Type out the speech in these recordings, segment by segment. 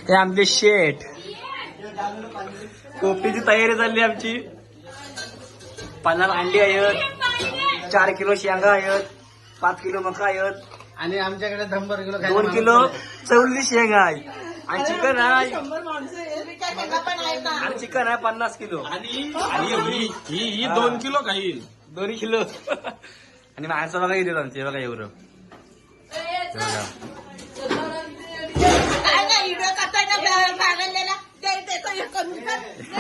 हे आमचे शेठ. कोपटीची तयारी चालली आमची. 50 अंडी आहेत, 4 किलो शेंगा आहेत, 5 किलो मका आहेत आणि आमच्याकडे 100 किलो 2 किलो चवली शेंगा आहे आणि चिकन आहे. आणि चिकन आहे 50 किलो आणि ही 2 किलो खाईल. 2 किलो. आणि माणसं बघा येते आमचे बघा एवढं.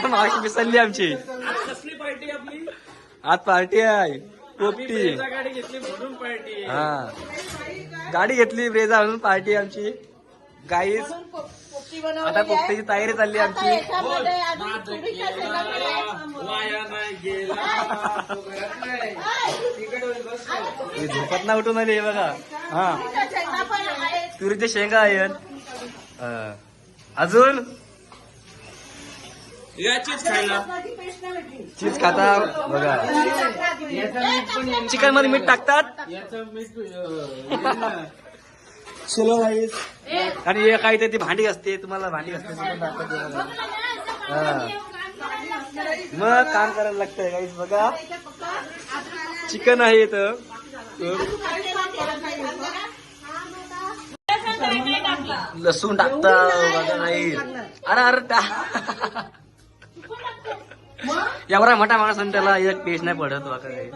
मावशी मिसळली आमची. कसली पार्टी आपली? आज पार्टी आहे पोपटी. गाडी घेतली म्हणून पार्टी. हा गाडी घेतली ब्रेझा म्हणून पार्टी आमची. गाईस आता पोपटीची तयारी चालली आमची. वाया नाही गेला. हे झोपत ना उठून आली हे बघा. हा तुरीचे शेंगा आहेत. अजून याचीच खायला. चीज खाता बघा. चिकन मध्ये मीठ टाकतात. चलो गाईस. आणि हे काय ते भांडी असते तुम्हाला भांडी असते मग काम करायला लागतंय गाईस. बघा चिकन आहे इथं. लसूण टाकता बघा नाही. अरे अरे एवढा मोठा माणूस आणि त्याला एक पेस्ट नाही पडत बघा काही.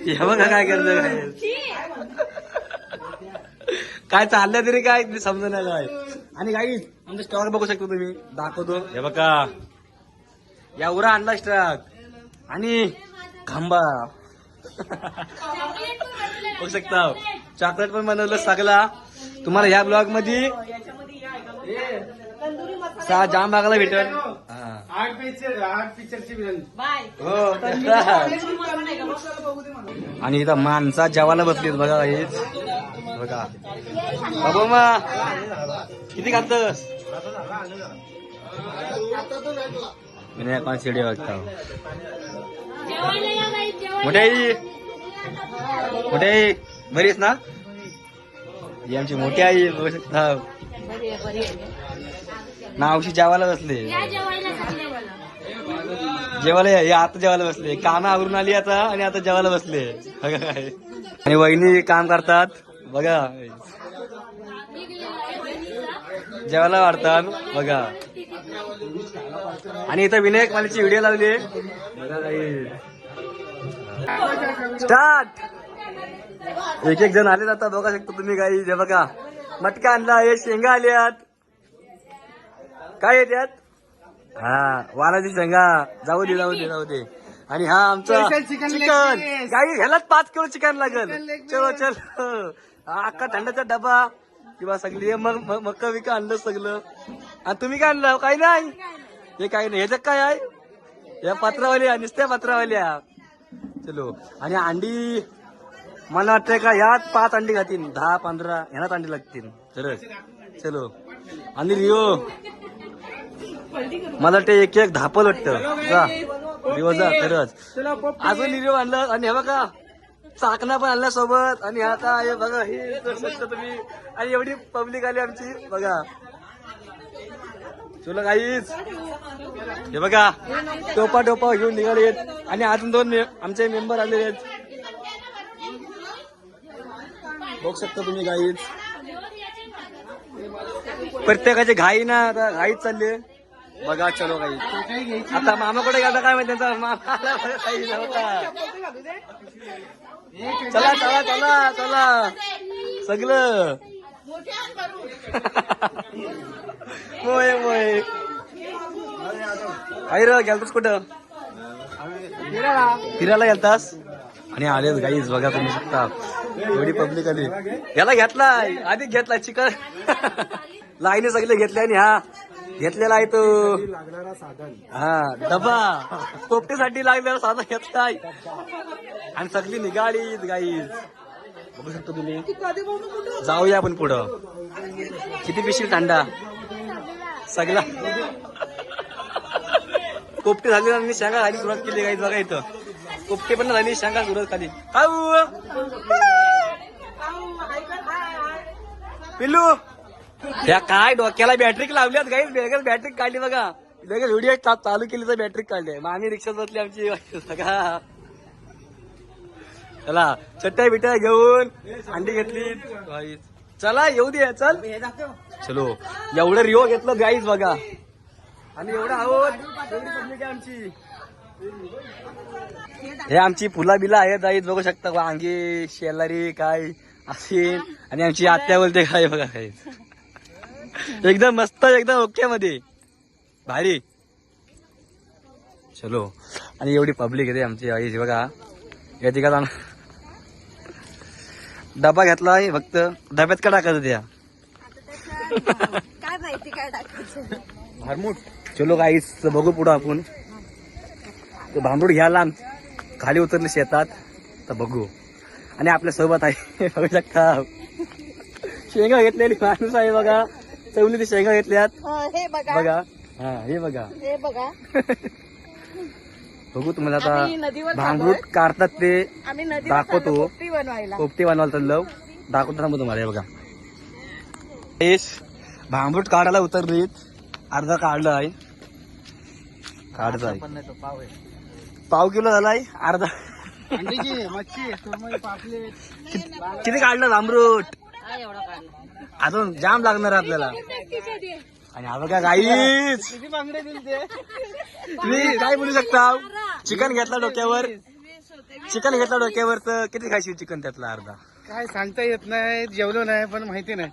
हे बघा काय करतं काय चाललंय तरी काय समजून नाही काय. आणि काही आमचा स्टॉक बघू शकतो तुम्ही दाखवतो. हे बघा एवढा आणला स्टॉक आणि खांबा बघू शकता. चॉकलेट पण बनवलं सगळा. तुम्हाला ह्या ब्लॉग मध्ये जाम बघायला भेटेल. 8 पिक्चरची हो. आणि इथं माणसा जेवायला बसलीत बघा हेच बघा. बाबा मा किती खातस मी कोण शिडी बघता. मोठ्या आई मोठ्या आई बरीच ना. ही आमची मोठी आई बघू शकता. नावशी जेवायला बसले. जेवायला हे आता जेवायला बसले. काम आवरून आली आता आणि आता जेवायला बसले बघा काय. आणि वहिनी काम करतात बघा. जेवायला वाढतात बघा. आणि इथं विनायक मालीची व्हिडिओ लावली बघा काही. स्टार्ट. एक जण आले आता बघा शकतो तुम्ही काही. जे बघा मटका आणला. हे शेंगा आल्यात. काय येतात हा वालाची शेंगा. जाऊ दे जाऊ दे जाऊ दे. आणि हा आमचा चिकन काही ह्यालाच 5 किलो चिकन लागेल. चलो चल. अख्खा थंडाचा डबा किंवा सगळी मग मक्का विका आणलं सगळं. आणि तुम्ही काय आणलं? काही नाही. हे काही नाही. ह्याच्यात काय आहे या पत्रावाल्या नुसत्या पत्रावाल्या. चलो. आणि अंडी मला वाटतंय का यात 5 अंडी घातील. 10-15 ह्यानाच अंडी लागतील खरंच. चलो. आणि रिओ मला ते एक धापल वाटतं जा रिओ जा खरंच. अजून रिओ आणलं. आणि हे बघा चाकणा पण आणला सोबत. आणि आता हे बघा हे तुम्ही. आणि एवढी पब्लिक आली आमची बघा. चलो काहीच हे बघा टोपा टोपा घेऊन निघाले. आणि अजून 2 आमचे मेंबर आले आहेत बघू शकता तुम्ही. काहीच प्रत्येकाची घाई ना आता घाईच चालली बघा. चलो काही आता मामाकडे गेला काय माहिती त्यांचा मामाला काही नव्हता. चला चला चला चला सगळं मोय मोय. काही र गेलतास कुठं फिरायला गेलतास. आणि आलेच गाईज बघा तुम्ही शकता. एवढी पब्लिक आली. याला घेतलाय आधी घेतलाय चिकन. लाईने सगळे घेतले. आणि हा घेतलेला आहे तो हा डबा पोपटीसाठी लागलेला साधा घेतलाय. आणि सगळी निघाली गाईज बघू शकतो तुम्ही. जाऊया आपण पुढं. किती पिशवी थंडा सगळा पोपटी झाली आणि शेंगा खाली सुरुवात केली गाईज बघा. इथं पोपटे पण झाली शेंगा सुरत खाली आऊ पिल्लू त्या काय डोक्याला बॅटरी लावल्यात गाईस लगेच बॅटरी काढली बघा लगेच व्हिडिओ चालू केली तर बॅटरी काढली मग आम्ही रिक्षात बसली आमची सगळा चला चट्ट्या बिट्या घेऊन अंडी घेतली गाईस चला येऊ दे चल चलो एवढं रिओ घेतलं गाईस बघा आणि एवढं आहोत एवढी पब्लिक आहे आमची हे आमची फुला बिला आहेत गाईस बघू शकता वांगी शेलारी काय असेल आणि आमची आत्या बोलते काय बघा काय एकदम मस्त एकदम ओके मध्ये भारी चलो आणि एवढी पब्लिक येते आमची आई बघा या ठिकाणी डबा घेतला आहे फक्त डब्यात का टाकायचं त्या काय माहिती काय टाकायचं भारमूट चलो गाईस बघू पुढं आपण तो भांबरूट घ्यायला खाली उतरले शेतात तर बघू आणि आपल्या सोबत आहे बघू शकता शेंगा घेतलेली माणूस आहे बघा चवली ती शेंगा घेतल्यात हे बघा बघा हा हे बघा हे बघा बघू तुम्हाला आम्ही आता नदीवर भांबरूट काढतात ते आम्ही नदीवर दाखवतो. चाललो पोपटी बनवायला पोपटी बनवायला चाललो दाखवतो ना तुम्हाला हे बघा भांबरूट काढायला उतरलीत अर्धा काढलं आहे काढत आहे पाव किलो झालाय अर्धा अंडीची मच्छी सुरमई पापलेट किती काढलं भांबरूट हा, एवढा काढला अजून जाम लागणार आहे आपल्याला आणि हा बघा गाईच किती बांगडे दिले ते तुम्ही काय बोलू शकता चिकन घेतला डोक्यावर तर किती खायची चिकन त्यातला अर्धा काय सांगता येत नाही जेवलो नाही पण माहिती नाही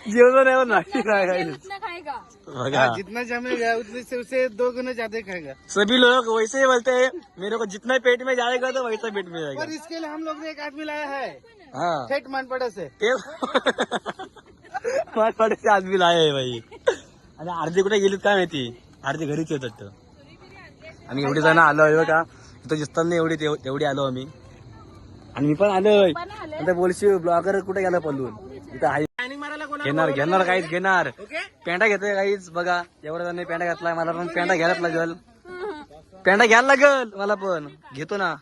जेवलो नाही नाही काय बघा जितना जमेगा उतने से उसे 2 गुना ज्यादा खाएगा सभी लोग वैसे ही बोलते हैं मेरे को जितना पेट में जाएगा तो वैसा पेट में जाएगा और इसके लिए हम लोग ने एक आदमी लाया है हाँ थेट मानपड़ा से ते मानपाड्याचे आदमी लाय आहे बाई आणि अर्धी कुठे गेलीत काय माहिती अर्धी घरीच येत वाटतं आम्ही एवढे जण आलो आहे बघा इथं दिसतात नाही एवढी आलो आम्ही आणि मी पण आलोय आता बोलशी ब्लॉगर कुठे गेला पलून इथं आहे घेणार काहीच घेणार पेंडा घेतोय काहीच बघा एवढ्या जण पेंडा घेतलाय मला पण पेंडा घ्यायलाच लागल घ्यायला लागल मला पण घेतो ना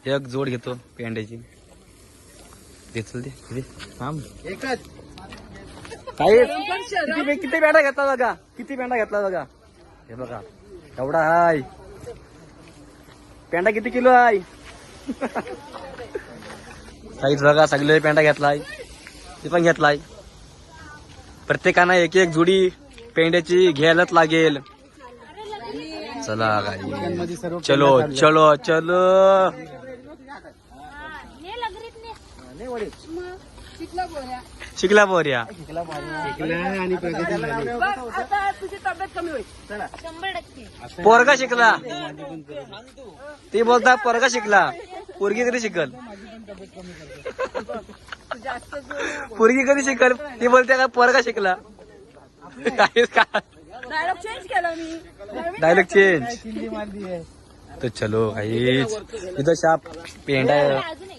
एक जोड घेतो पेंड्याची घेतल दे थांब एकच काही किती पेंडा घेतला बघा हे बघा एवढा हाय पेंडा किती किलो आहे काहीच बघा सगळे पेंडा घेतलाय ते पण घेतलाय प्रत्येकानं एक एक जुडी पेंड्याची घ्यायलाच लागेल चला काही चलो चलो चलो शिकला पोऱ्या आणि प्रगती झाली आता तुझी तब्येत कमी होईल 100% पोरगा शिकला ते बोलता पोरगा शिकला पोरगी कधी शिकल पोरगी कधी शिकल ती बोलते का पोरगा शिकला डायलॉग चेंज केला मी डायलॉग चेंज चिंदी मारली आहे तर चलो काहीच इथं शाप पेंडा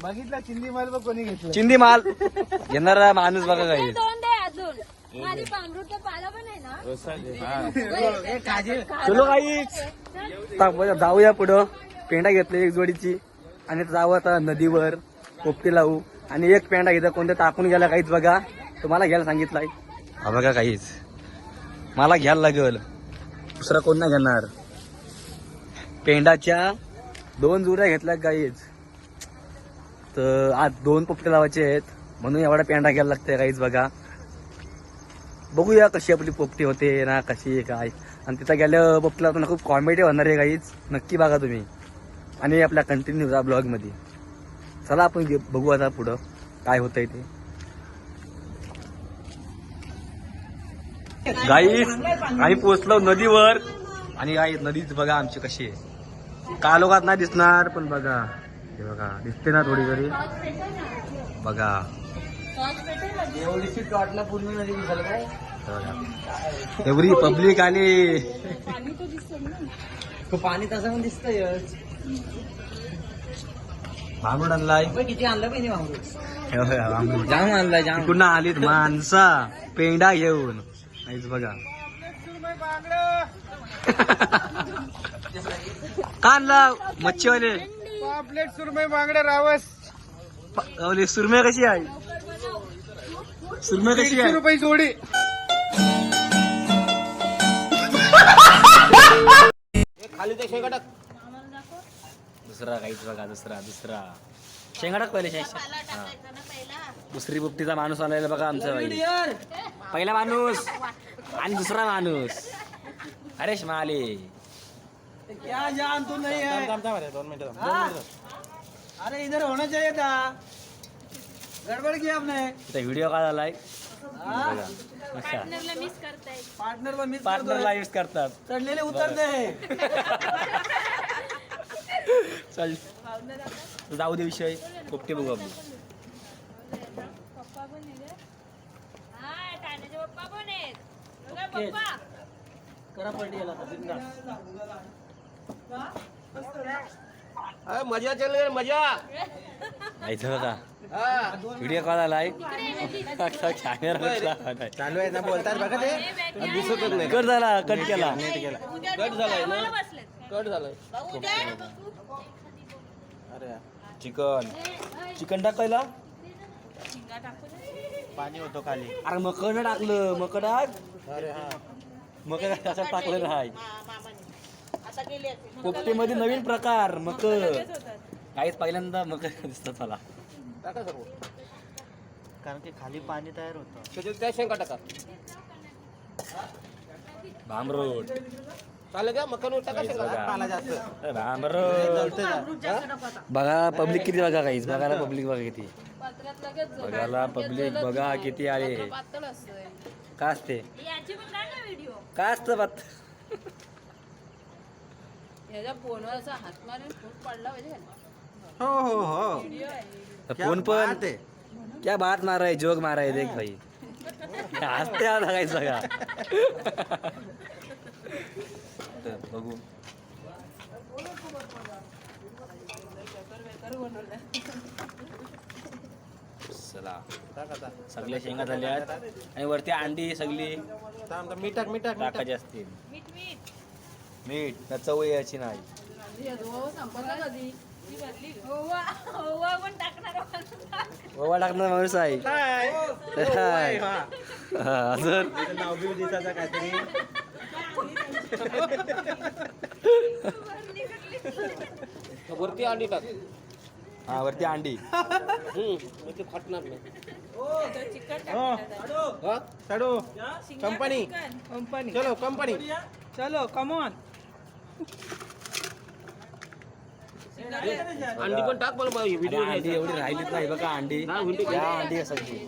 बघितला चिंदी मार बघ कोणी घेतलं चिंदी माल घेणारा माणूस बघा काही दोन दे अजून माझी पामरूटचा पाला पण आहे ना चलो काहीच जाऊया पुढं पेंडा घेतला एक जोडीची आणि जाऊ आता नदीवर पोपटी लावू आणि एक पेंडा घेतला कोणत्या टाकून गेला काहीच बघा तुम्हाला घ्यायला सांगितलंय हा बघा काहीच मला घ्यायला लागल दुसरा कोण नाही घेणार पेंडाच्या 2 जुड्या घेतल्या काहीच तर आज 2 पोपटे लावायचे आहेत म्हणून एवढा पेंडा घ्यायला लागतंय काहीच बघा बघूया कशी आपली पोपटी होते ना कशी काय आणि तिथं गेल्या पोपटी लावताना खूप कॉमेडी होणार आहे काहीच नक्की बघा तुम्ही आणि आपल्या कंटिन्यू ब्लॉग मध्ये चला आपण बघू आता पुढं काय होतंय ते गाईस आम्ही पोहोचलो नदीवर आणि गाई नदीच बघा आमची कशी आहे कालोखात नाही दिसणार पण बघा हे बघा दिसते ना थोडी तरी बघा एवढी पब्लिक आणि पाणी तसं पण दिसतंय भांबरूड आणलाय किती आणलं पाहिजे जाम आणलाय जाम पुन्हा आलीत माणसा पेंडा घेऊन नाहीच बघा का आणला मच्छीवाले पापलेट सुरमई बांगडे रावस सुरमे कशी आहे सुरमे कशी आहे रुपये जोडी खाली ते शेंगा टाक दुसरा काहीच बघा दुसरा शेंगा टाक पहिले दुसरी बुपटीचा माणूस आलेला बघा आमचा बाई पहिला माणूस आणि दुसरा माणूस हरेश माले क्या जान तू नहीं है 2 मिनट अरे इधर होना चाहिए था गड़बड़ किया आपने व्हिडिओ का झालाय बघा मस्त. पार्टनरला मिस करताय पार्टनर वर मिस पार्टनरला यूज करतात चढलेले उतरते चल जाऊ दे विषय पोपटी बघू आपली पप्पा पण आहे हा ठाण्याचे पप्पा पण आहेत बघा पप्पा करा पलटी गेला मजा चल गई मजा ऐकलं बघा व्हिडिओ कॉल आलाय कॅमेरा चालू आहे ना बोलतात बघा ते दिसतच नाही कट झाला कट केला कट झालाय ना बसलेत कट झालाय अरे चिकन टाकायला शिंगा टाकून पाणी होतो खाली अरे मकड टाकलं मकड टाक अरे हा मकड असं टाकलं नाही पोपटीमध्ये नवीन प्रकार मकर काहीच पहिल्यांदा मकर दिसतात मला टाका सर्व कारण की खाली पाणी तयार होतं त्याच्यात त्या शेंगा टाका भांबरोड चालेल का मकन टाका शेंगा बघा. पाला जास्त भांबरोड बघा पब्लिक किती बघा काहीच बघायला पब्लिक बघा किती पात्रात लगेच बघायला पब्लिक बघा किती आले पातळ असतंय का असते याची पण काढ ना व्हिडिओ का असतं बात याच्या फोनवर असा हात मारून फूट पडला पाहिजे हो हो हो व्हिडिओ आहे फोन पण क्या बात मारा है जोग मारा है देख भाई हसते आला काहीच बघा तर बघू चला सगळ्या शेंगा झाल्या आणि वरती अंडी सगळी मीठ टाक मीठ टाक टाकायची असतील मीठ मीठ मीठ ना चव यायची नाही संपला कधी ओवा ओवा पण टाकणार ओवा टाकणार माणूस आहे हाय. हा, अजून नाव बिव दिसायचं काहीतरी वरती अंडी टाक हा वरती अंडी ते फाटणार नाही साडू कंपनी चलो कंपनी चलो कमॉन अंडी पण टाक मला व्हिडिओ अंडी एवढी राहिलीच नाही बघा अंडी या अंडी सगळी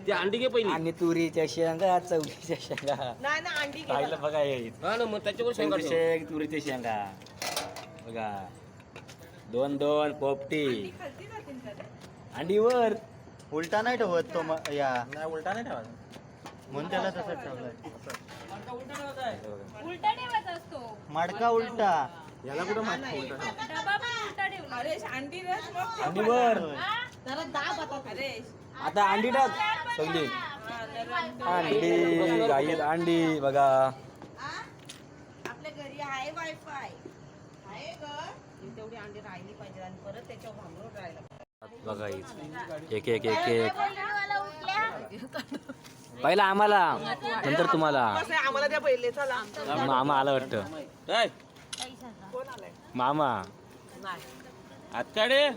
ते अंडी घे पहिली आणि तुरीच्या शेंगा चवळीच्या शेंगा राहिलं बघा हे हा ना मग त्याच्यावर शेंगा ठेव. शेंग तुरीच्या शेंगा बघा 2 पोपटी अंडीवर उलटा नाही ठेवत तो या नाही उलटा नाही ठेवायचा म्हणून त्याला तसं ठेवलंय उलटा ठेवायचा असतो मडका उलटा याला कुठं माहिती उलटा ठेवायचा? डबा पण उलटा ठेवला अंडीवर हा? आता अंडी टाक सगळी अंडी गाईत अंडी बघा आपल्या घरी आहे वायफाय आहे ग तेवढी अंडी राहिली पाहिजे आणि परत त्याच्यावर भांगरून राहिला बघा एक पहिला आम्हाला नंतर तुम्हाला आम्हाला त्या पहिले चला मामा आला वाटतं मामा आतकडे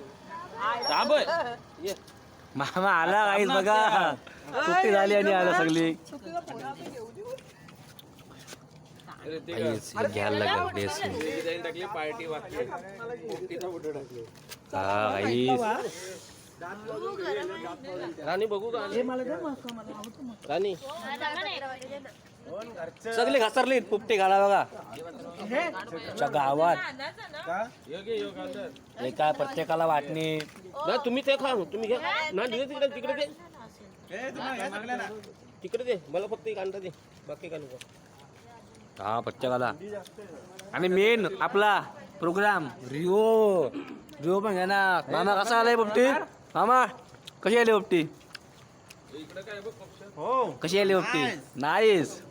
मामा आला काहीच बघा सुट्टी झाली आणि आला सगळी काहीच हे घ्यायला लागेल बेस टाकली पार्टी वाटली हा काहीच राणी बघू का राणी सगळे घसरली पोपटी घाला बघा च्या गावात एका प्रत्येकाला वाटणी ना तुम्ही ते खा तुम्ही घ्या ना दे तिकडे तिकडे दे तिकडे दे मला फक्त एक अंडा दे बाकी काय नको हा प्रत्येकाला. आणि मेन आपला प्रोग्राम रिओ पण घेणार. मामा कसा आलाय पोपटी? मामा कशी आली पोपटी? हो कशी आली पोपटी? नाईस.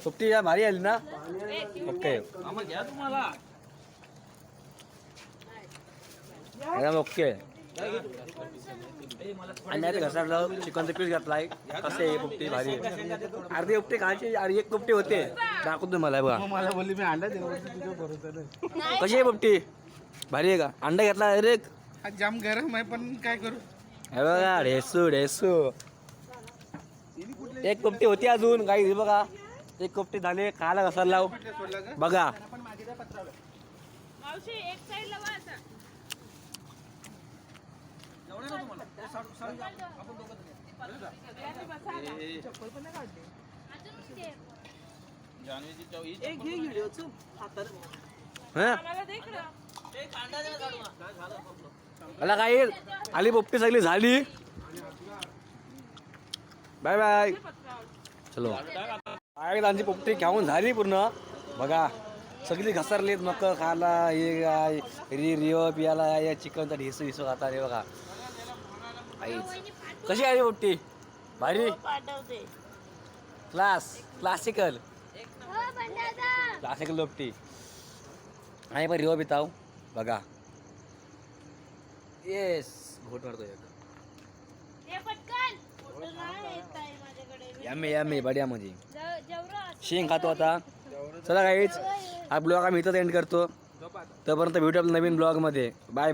पोपटी या भारी आली ना? ओके एकदम ओके. आणि आता घसरलं चिकनचं पीस घातलाय. कसे आहे पोपटी? भारी आहे. अर्धी पोपटी खायची आणि एक पोपटी होते. दाखवतो मला बघा मला बोलली मी अंडा दिला तुझ्या भरोसा नाही. कशी आहे पोपटी? भारी आहे का? अंडा घेतला डायरेक्ट. हा जाम गरम आहे पण काय करू. हे बघा ढेसू. एक पोपटी होती अजून काही बघा. एक पोपटी झाली खायला घसरला बघा. मावशी एक साईड लावा आता. एक घे व्हिडिओ चुप हातात हा मला दे इकडं. मला काही आली पोपटी सगळी झाली. Bye bye. चलो त्यांची पोपटी खाऊन झाली पूर्ण. बघा सगळी घसरलीत मक खायला. हे काय रिओ पियाला या चिकनचा ढेसू खाता रे बघा. कशी आली पोपटी? भारी. पाठवते क्लासिकल पोपटी. आणि पण रिओ पिताव बघा. येस घोट मारतोय. हे पटकन. यम्मी बढिया म्हणजे जेवढं शेंग खातो आता. चला काहीच हा ब्लॉग आम्ही इथंच एंड करतो. तोपर्यंत भेटू आपल्या नवीन ब्लॉगमध्ये. बाय.